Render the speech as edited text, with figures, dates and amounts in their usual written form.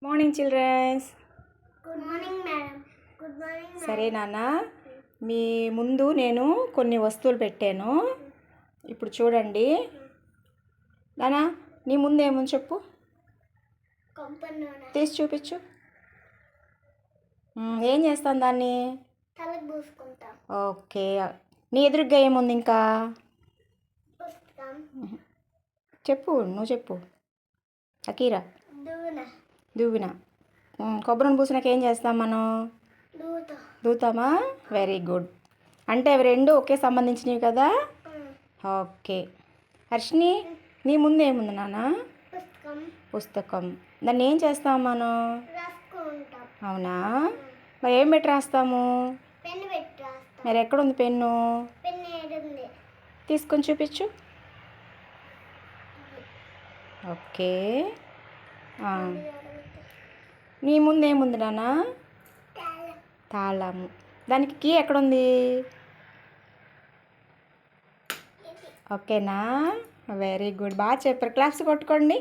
Morning childrens. Good morning madam. Good morning. సరే నాన్న, మీ ముందు నేను కొన్ని వస్తువులు పెట్టాను. ఇప్పుడు చూడండి నాన్న, నీ ముందు ఏముంది చెప్పు, తీసి చూపించు. ఏం చేస్తాను దాన్ని? తలకు పూసుకుంటా. ఓకే, నీ ఎదురుగ్గా ఏముంది ఇంకా? పుస్తకం. చెప్పు, నువ్వు చెప్పు. అకీరా. దువ్వెన. కొబ్బరిని పూసినాక ఏం చేస్తాం మనం? దూతామా? Very good. అంటే అవి రెండు ఒకే సంబంధించినవి కదా. ఓకే. హర్షిని, నీ ముందు ఏముంది నాన్న? పుస్తకం. దాన్ని ఏం చేస్తాం మనం? అవునా, మరి ఏం పెట్టి రాస్తాము? మరి ఎక్కడుంది పెన్ను? తీసుకొని చూపించు. ఓకే. నీ ముందు ఏముంది నాన్న? తాళము. దానికి కీ ఎక్కడుంది? ఓకేనా? వెరీ గుడ్, బాగా చెప్పారు. క్లాప్స్ కొట్టుకోండి.